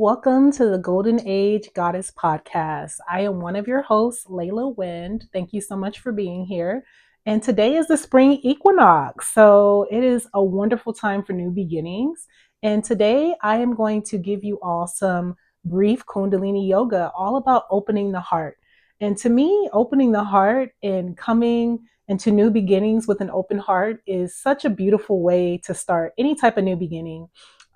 welcome to the Golden Age Goddess Podcast. I am one of your hosts, Layla Wind. Thank you so much for being here. And today is the spring equinox. So it is a wonderful time for new beginnings. And today I am going to give you all some brief Kundalini yoga, all about opening the heart. And to me, opening the heart and coming into new beginnings with an open heart is such a beautiful way to start any type of new beginning.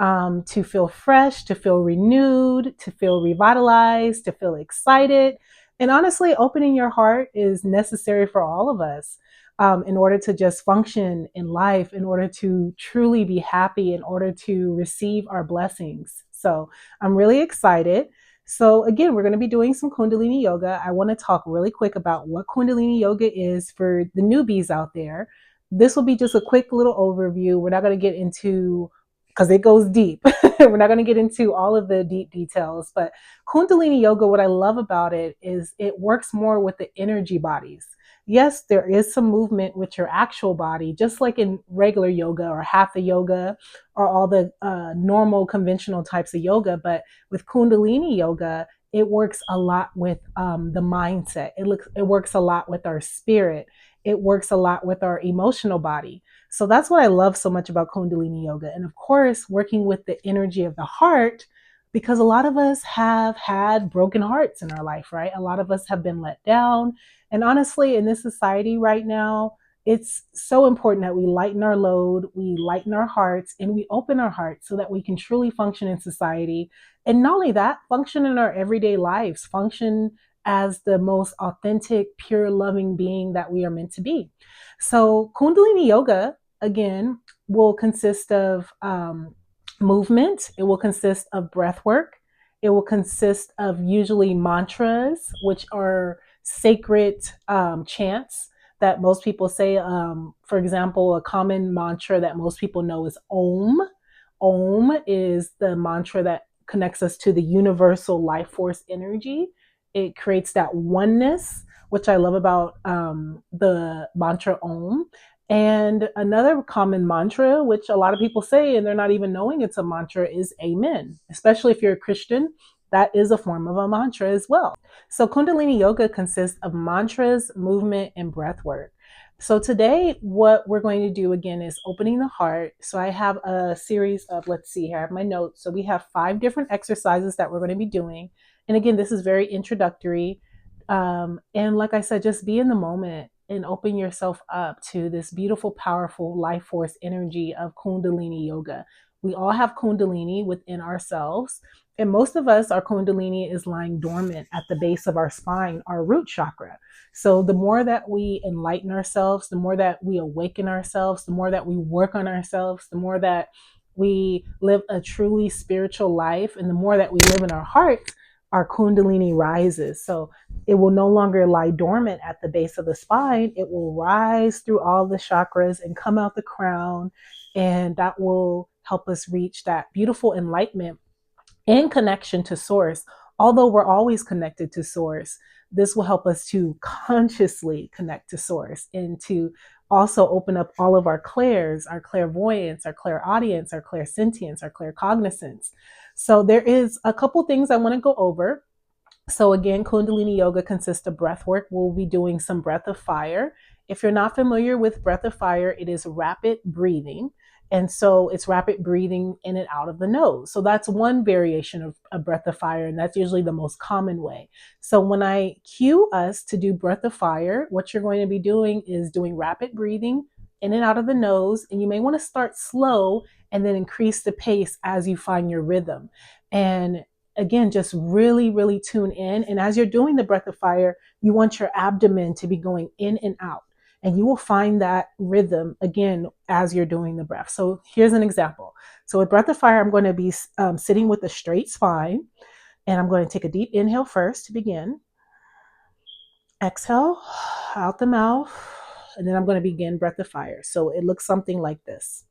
To feel fresh, to feel renewed, to feel revitalized, to feel excited. And honestly, opening your heart is necessary for all of us in order to just function in life, in order to truly be happy, in order to receive our blessings. So I'm really excited. So again, we're going to be doing some Kundalini yoga. I want to talk really quick about what Kundalini yoga is for the newbies out there. This will be just a quick little overview. We're not going to get into because it goes deep. We're not going to get into all of the deep details, but Kundalini yoga, what I love about it is it works more with the energy bodies. Yes, there is some movement with your actual body, just like in regular yoga or hatha yoga or all the normal conventional types of yoga. But with Kundalini yoga, it works a lot with the mindset. It works a lot with our spirit. It works a lot with our emotional body. So that's what I love so much about Kundalini yoga. And of course, working with the energy of the heart, because a lot of us have had broken hearts in our life, right? A lot of us have been let down. And honestly, in this society right now, it's so important that we lighten our load, we lighten our hearts, and we open our hearts so that we can truly function in society. And not only that, function in our everyday lives, function as the most authentic, pure, loving being that we are meant to be. So Kundalini yoga, again, will consist of movement. It will consist of breath work. It will consist of usually mantras, which are sacred chants that most people say. For example, a common mantra that most people know is Om. Om is the mantra that connects us to the universal life force energy. It creates that oneness, which I love about the mantra Om. And another common mantra, which a lot of people say and they're not even knowing it's a mantra, is Amen. Especially if you're a Christian, that is a form of a mantra as well. So Kundalini Yoga consists of mantras, movement, and breath work. So today, what we're going to do again is opening the heart. So I have a series of, let's see here, I have my notes. So we have 5 different exercises that we're going to be doing. And again, this is very introductory. And like I said, just be in the moment and open yourself up to this beautiful, powerful life force energy of Kundalini yoga. We all have Kundalini within ourselves. And most of us, our Kundalini is lying dormant at the base of our spine, our root chakra. So the more that we enlighten ourselves, the more that we awaken ourselves, the more that we work on ourselves, the more that we live a truly spiritual life, and the more that we live in our heart, our Kundalini rises. So it will no longer lie dormant at the base of the spine. It will rise through all the chakras and come out the crown. And that will help us reach that beautiful enlightenment and connection to source. Although we're always connected to source, this will help us to consciously connect to source and to also open up all of our clairs, our clairvoyance, our clairaudience, our clairsentience, our claircognizance. So there is a couple things I want to go over. So again, Kundalini Yoga consists of breath work. We'll be doing some breath of fire. If you're not familiar with breath of fire, it is rapid breathing. And so it's rapid breathing in and out of the nose. So that's one variation of a breath of fire, and that's usually the most common way. So when I cue us to do breath of fire, what you're going to be doing is doing rapid breathing in and out of the nose. And you may want to start slow and then increase the pace as you find your rhythm. And again, just really, really tune in. And as you're doing the breath of fire, you want your abdomen to be going in and out. And you will find that rhythm again as you're doing the breath. So here's an example. So with breath of fire, I'm going to be sitting with a straight spine. And I'm going to take a deep inhale first to begin. Exhale out the mouth. And then I'm going to begin breath of fire. So it looks something like this.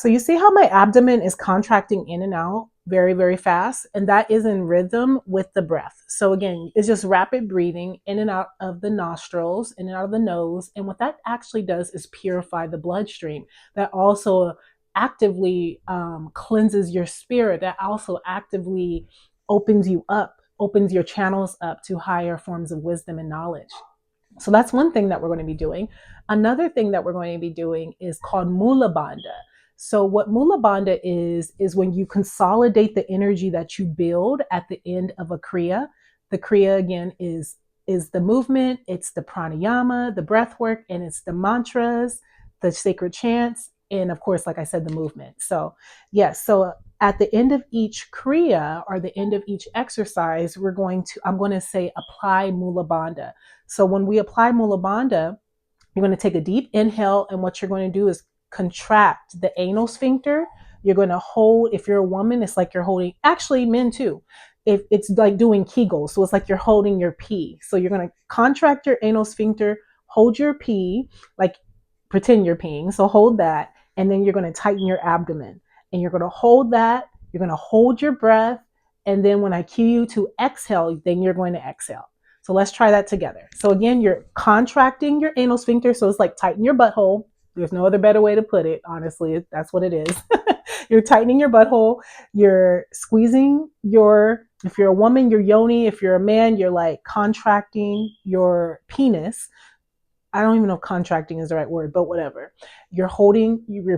So you see how my abdomen is contracting in and out very, very fast, and that is in rhythm with the breath. So again, it's just rapid breathing in and out of the nostrils, in and out of the nose. And what that actually does is purify the bloodstream. That also actively cleanses your spirit. That also actively opens you up, opens your channels up to higher forms of wisdom and knowledge. So that's one thing that we're going to be doing. Another thing that we're going to be doing is called Mula Bandha. So what Mula Bandha is when you consolidate the energy that you build at the end of a kriya. The kriya again is the movement, it's the pranayama, the breath work, and it's the mantras, the sacred chants, and of course, like I said, the movement. So yes, so at the end of each kriya or the end of each exercise, I'm going to say apply Mula Bandha. So when we apply Mula Bandha, you're going to take a deep inhale, and what you're going to do is contract the anal sphincter. You're going to hold, if you're a woman, it's like you're holding, actually men too. If it's like doing Kegels, so it's like you're holding your pee. So you're going to contract your anal sphincter, hold your pee, like pretend you're peeing. So hold that, and then you're going to tighten your abdomen, and you're going to hold that. You're going to hold your breath, and then when I cue you to exhale, then you're going to exhale. So let's try that together. So again, you're contracting your anal sphincter. So it's like tighten your butthole. There's no other better way to put it. Honestly, that's what it is. You're tightening your butthole. You're squeezing if you're a woman, your yoni. If you're a man, you're like contracting your penis. I don't even know if contracting is the right word, but whatever. You're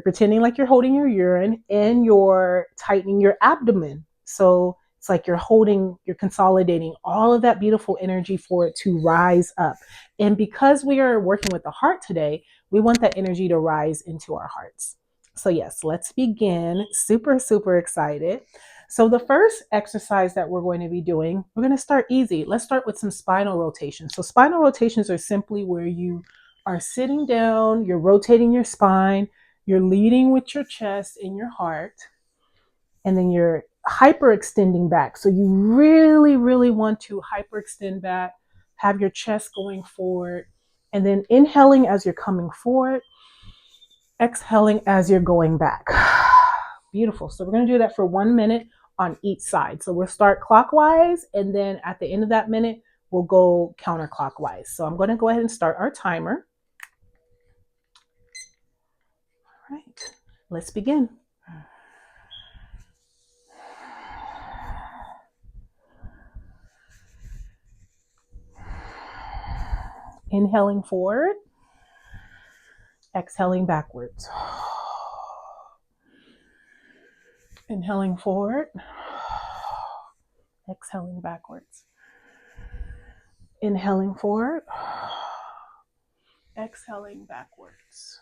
pretending like you're holding your urine, and you're tightening your abdomen. So it's like you're consolidating all of that beautiful energy for it to rise up. And because we are working with the heart today, we want that energy to rise into our hearts. So yes, let's begin. Super, super excited. So the first exercise that we're going to be doing, we're going to start easy. Let's start with some spinal rotations. So spinal rotations are simply where you are sitting down, you're rotating your spine, you're leading with your chest and your heart, and then you're hyperextending back. So you really, really want to hyperextend back, have your chest going forward, and then inhaling as you're coming forward, exhaling as you're going back. Beautiful. So we're going to do that for 1 minute on each side. So we'll start clockwise, and then at the end of that minute, we'll go counterclockwise. So I'm going to go ahead and start our timer. All right, let's begin. Inhaling forward, exhaling backwards. Inhaling forward, exhaling backwards. Inhaling forward, exhaling backwards.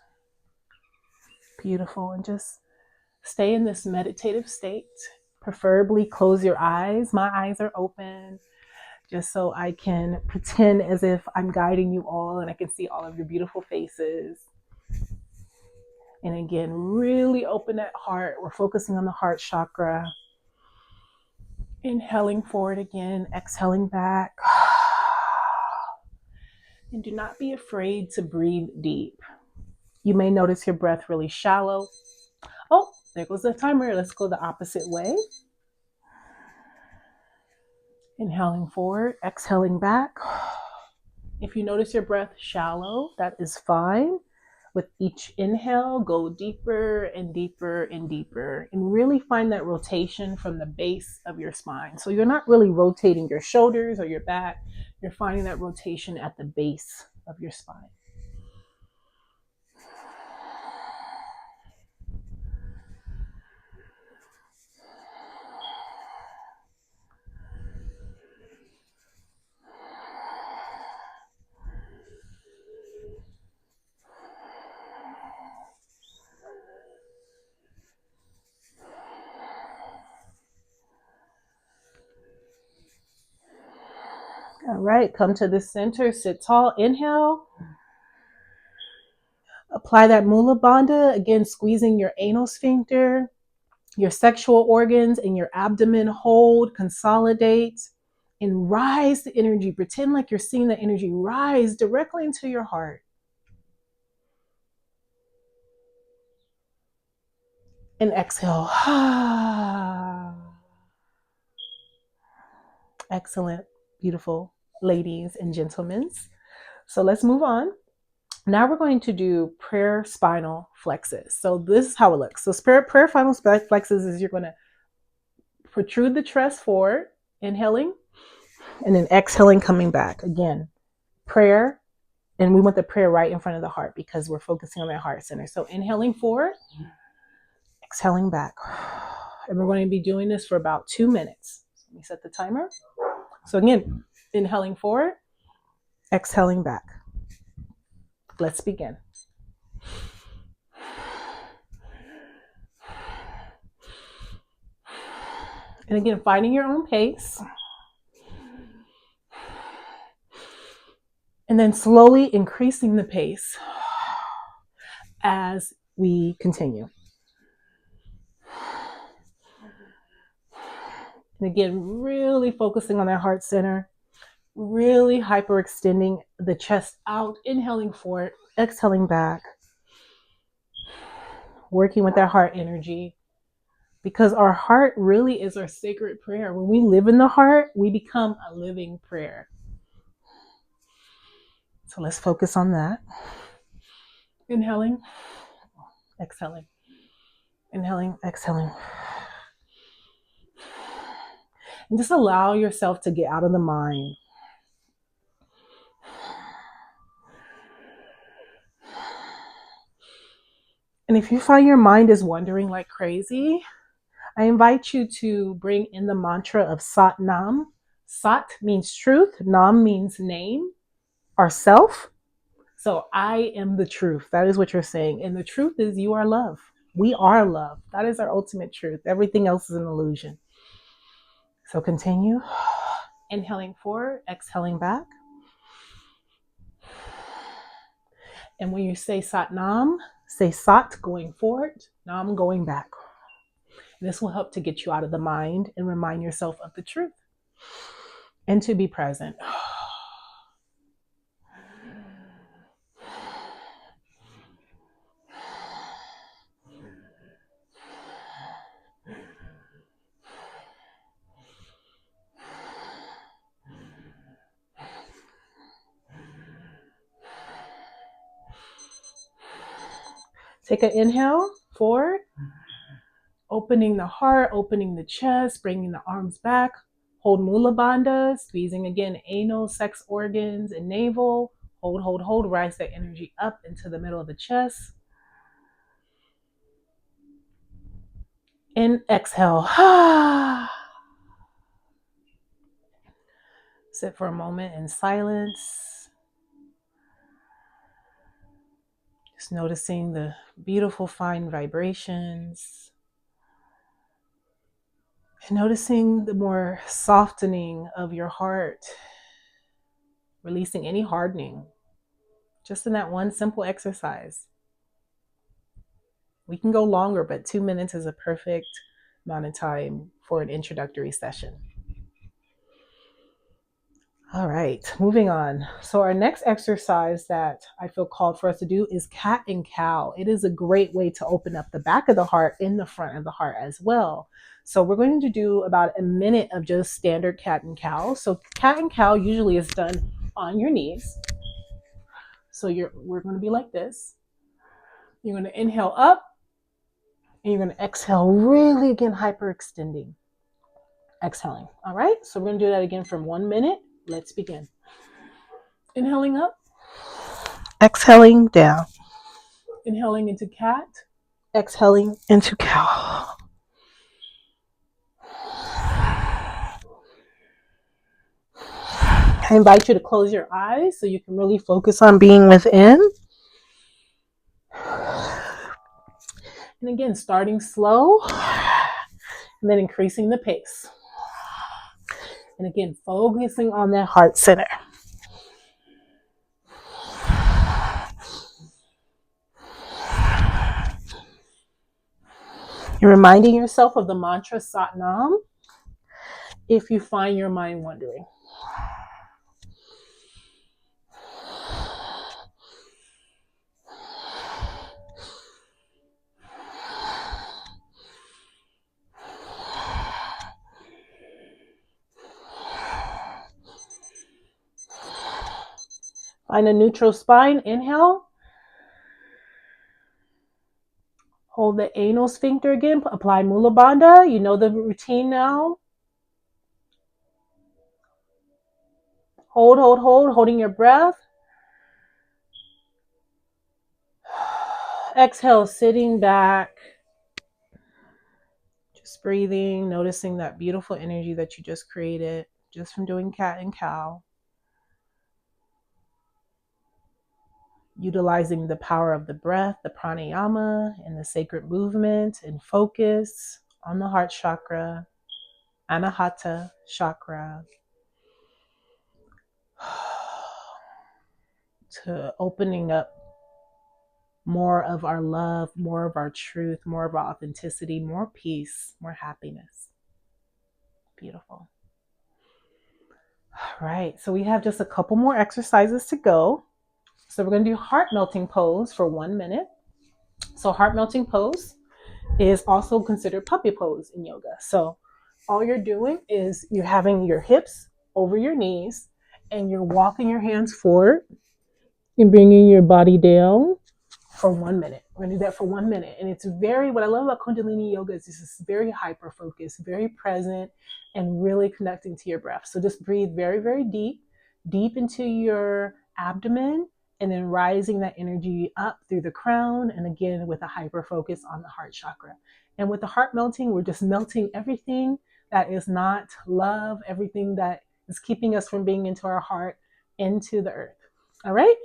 Beautiful. And just stay in this meditative state. Preferably close your eyes. My eyes are open, just so I can pretend as if I'm guiding you all and I can see all of your beautiful faces. And again, really open that heart. We're focusing on the heart chakra. Inhaling forward again, exhaling back. And do not be afraid to breathe deep. You may notice your breath really shallow. Oh, there goes the timer. Let's go the opposite way. Inhaling forward, exhaling back. If you notice your breath shallow, that is fine. With each inhale, go deeper and deeper and deeper, and really find that rotation from the base of your spine. So you're not really rotating your shoulders or your back. You're finding that rotation at the base of your spine. All right, come to the center, sit tall, inhale. Apply that Mula Bandha, again, squeezing your anal sphincter, your sexual organs, and your abdomen. Hold, consolidate, and rise the energy. Pretend like you're seeing the energy rise directly into your heart. And exhale. Excellent, beautiful ladies and gentlemen. So let's move on. Now we're going to do prayer spinal flexes. So this is how it looks. So prayer spinal flexes is you're going to protrude the chest forward, inhaling, and then exhaling, coming back. Again, prayer, and we want the prayer right in front of the heart because we're focusing on that heart center. So inhaling forward, exhaling back. And we're going to be doing this for about 2 minutes. So let me set the timer. So again, inhaling forward, exhaling back. Let's begin. And again, finding your own pace. And then slowly increasing the pace as we continue. And again, really focusing on that heart center, really hyperextending the chest out, inhaling forward, exhaling back, working with that heart energy. Because our heart really is our sacred prayer. When we live in the heart, we become a living prayer. So let's focus on that. Inhaling, exhaling. Inhaling, exhaling. And just allow yourself to get out of the mind. And if you find your mind is wandering like crazy, I invite you to bring in the mantra of Sat Nam. Sat means truth, Nam means name, ourself. So I am the truth. That is what you're saying. And the truth is you are love. We are love. That is our ultimate truth. Everything else is an illusion. So continue. Inhaling forward, exhaling back. And when you say Sat Nam, say Sat going forward, Nam going back. This will help to get you out of the mind and remind yourself of the truth and to be present. Take an inhale forward, opening the heart, opening the chest, bringing the arms back. Hold Mula Bandha, squeezing again anal, sex organs, and navel. Hold, hold, hold. Rise that energy up into the middle of the chest. And exhale. Sit for a moment in silence. Just noticing the beautiful fine vibrations. And noticing the more softening of your heart. Releasing any hardening. Just in that one simple exercise. We can go longer, but 2 minutes is a perfect amount of time for an introductory session. All right, moving on. So our next exercise that I feel called for us to do is cat and cow. It is a great way to open up the back of the heart in the front of the heart as well. So we're going to do about a minute of just standard cat and cow. So cat and cow usually is done on your knees. So we're going to be like this. You're going to inhale up and you're going to exhale, really again hyperextending. Exhaling. All right, so we're going to do that again for 1 minute. Let's begin. Inhaling up, exhaling down. Inhaling into cat, exhaling into cow. I invite you to close your eyes so you can really focus on being within. And again, starting slow and then increasing the pace. And again, focusing on that heart center. You're reminding yourself of the mantra Sat Nam if you find your mind wandering. Find a neutral spine. Inhale. Hold the anal sphincter again. Apply Mula Bandha. You know the routine now. Hold, hold, hold. Holding your breath. Exhale, sitting back. Just breathing, noticing that beautiful energy that you just created just from doing cat and cow. Utilizing the power of the breath, the pranayama, and the sacred movement and focus on the heart chakra, anahata chakra, to opening up more of our love, more of our truth, more of our authenticity, more peace, more happiness. Beautiful. All right, so we have just a couple more exercises to go. So we're going to do heart melting pose for 1 minute. So heart melting pose is also considered puppy pose in yoga. So all you're doing is you're having your hips over your knees and you're walking your hands forward and bringing your body down for 1 minute. We're gonna do that for 1 minute. And it's what I love about Kundalini yoga is this is very hyper focused, very present, and really connecting to your breath. So just breathe very, very deep, deep into your abdomen, and then rising that energy up through the crown. And again, with a hyper focus on the heart chakra. And with the heart melting, we're just melting everything that is not love, everything that is keeping us from being into our heart, into the earth. All right?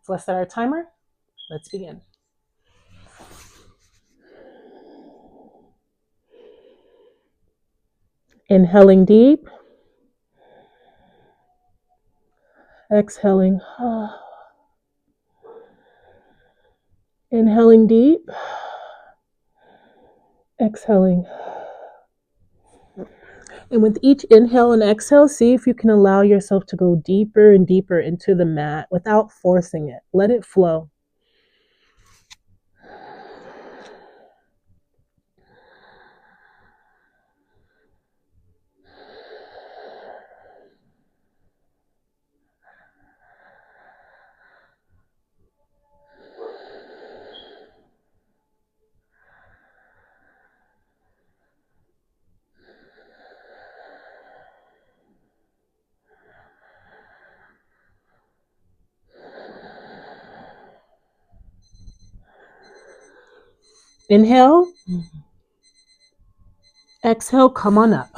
So let's set our timer. Let's begin. Inhaling deep. Exhaling. Inhaling deep. Exhaling. And with each inhale and exhale, see if you can allow yourself to go deeper and deeper into the mat without forcing it. Let it flow. Inhale. Exhale, come on up.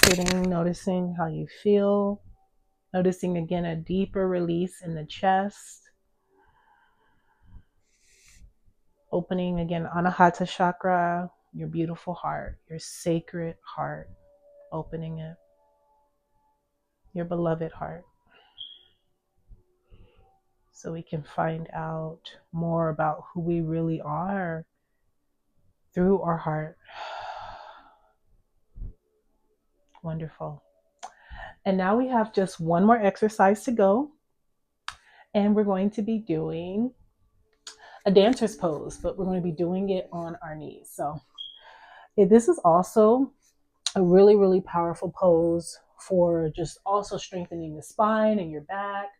Sitting, noticing how you feel. Noticing again a deeper release in the chest. Opening again Anahata chakra, your beautiful heart, your sacred heart. Opening it. Your beloved heart. So we can find out more about who we really are through our heart. Wonderful. And now we have just one more exercise to go. And we're going to be doing a dancer's pose, but we're going to be doing it on our knees. So this is also a really, really powerful pose for just also strengthening the spine and your back.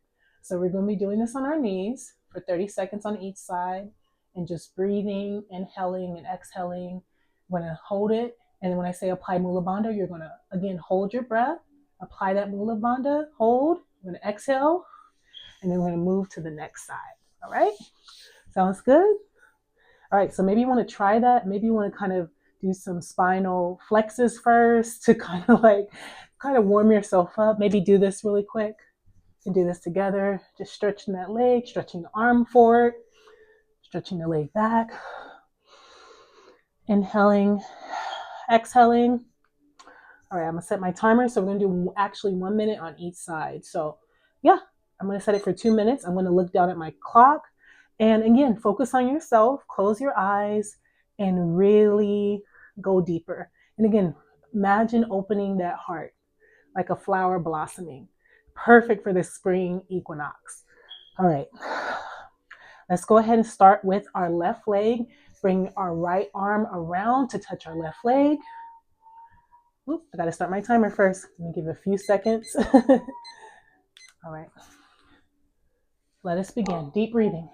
So we're going to be doing this on our knees for 30 seconds on each side and just breathing, inhaling and exhaling. I'm going to hold it. And then when I say apply Mula Bandha, you're going to, again, hold your breath, apply that Mula Bandha, hold, I'm going to exhale, and then we're going to move to the next side. All right? Sounds good? All right, so maybe you want to try that. Maybe you want to kind of do some spinal flexes first to kind of warm yourself up. Maybe do this really quick and do this together. Just stretching that leg, stretching the arm forward, stretching the leg back. Inhaling, exhaling. All right, I'm gonna set my timer. So we're gonna do actually 1 minute on each side. So yeah, I'm gonna set it for 2 minutes. I'm gonna look down at my clock. And again, focus on yourself, close your eyes, and really go deeper. And again, imagine opening that heart like a flower blossoming. Perfect for the spring equinox. All right, let's go ahead and start with our left leg. Bring our right arm around to touch our left leg. Oop, I got to start my timer first. Let me give it a few seconds. All right. Let us begin. Deep breathing.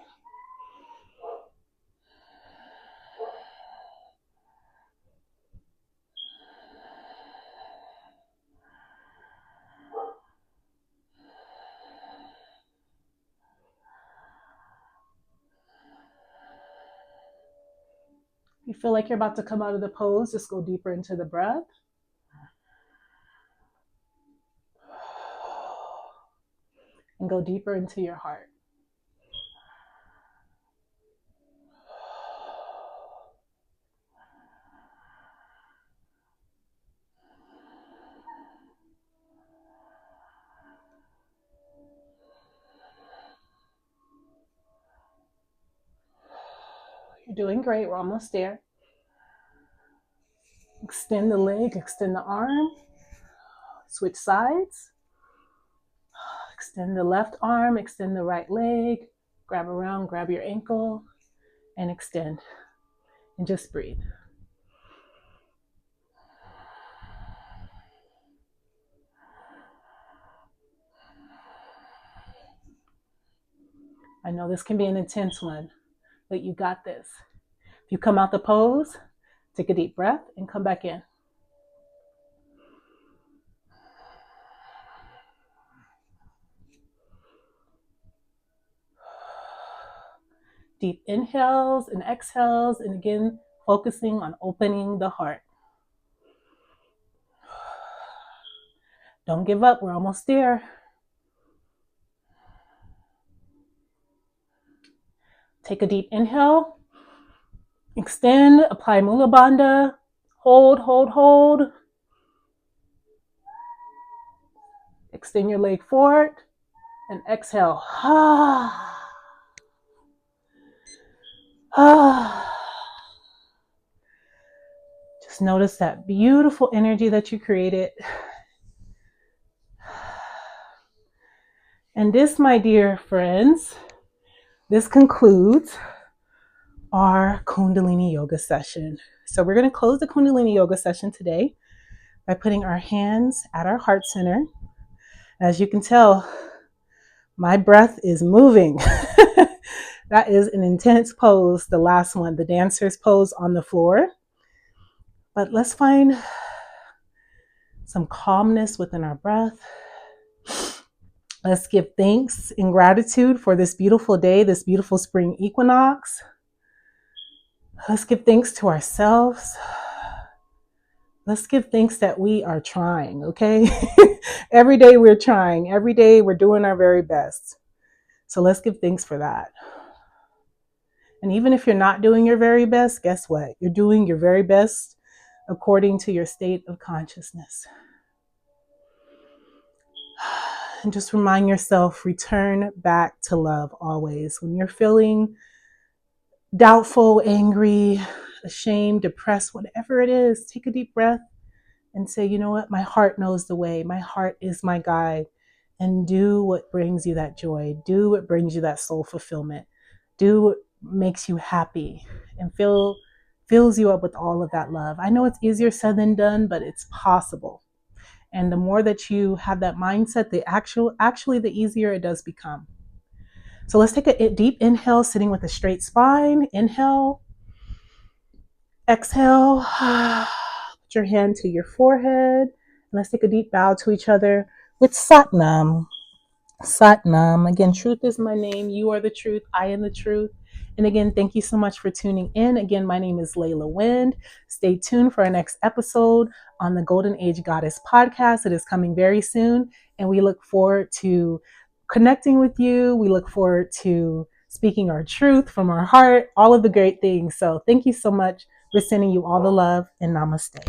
You feel like you're about to come out of the pose, just go deeper into the breath. And go deeper into your heart. You're doing great. We're almost there. Extend the leg, extend the arm. Switch sides. Extend the left arm, extend the right leg. Grab around, grab your ankle, and extend. And just breathe. I know this can be an intense one, but you got this. If you come out the pose, take a deep breath and come back in. Deep inhales and exhales, and again, focusing on opening the heart. Don't give up, we're almost there. Take a deep inhale, extend, apply Mula Bandha, hold, hold, hold. Extend your leg forward and exhale. Just notice that beautiful energy that you created. And this, my dear friends, this concludes our Kundalini yoga session. So we're going to close the Kundalini yoga session today by putting our hands at our heart center. As you can tell, my breath is moving. That is an intense pose, the last one, the dancer's pose on the floor. But let's find some calmness within our breath. Let's give thanks and gratitude for this beautiful day, this beautiful spring equinox. Let's give thanks to ourselves. Let's give thanks that we are trying, okay? Every day we're trying. Every day we're doing our very best. So let's give thanks for that. And even if you're not doing your very best, guess what? You're doing your very best according to your state of consciousness. And just remind yourself, return back to love always. When you're feeling doubtful, angry, ashamed, depressed, whatever it is, take a deep breath and say, you know what? My heart knows the way. My heart is my guide. And do what brings you that joy. Do what brings you that soul fulfillment. Do what makes you happy and fills you up with all of that love. I know it's easier said than done, but it's possible. And the more that you have that mindset, actually the easier it does become. So let's take a deep inhale, sitting with a straight spine. Inhale, exhale, put your hand to your forehead. And let's take a deep bow to each other with Satnam. Satnam. Again, truth is my name. You are the truth. I am the truth. And again, thank you so much for tuning in. Again, my name is Layla Wind. Stay tuned for our next episode on the Golden Age Goddess podcast. It is coming very soon. And we look forward to connecting with you. We look forward to speaking our truth from our heart, all of the great things. So thank you so much. We're sending you all the love and namaste.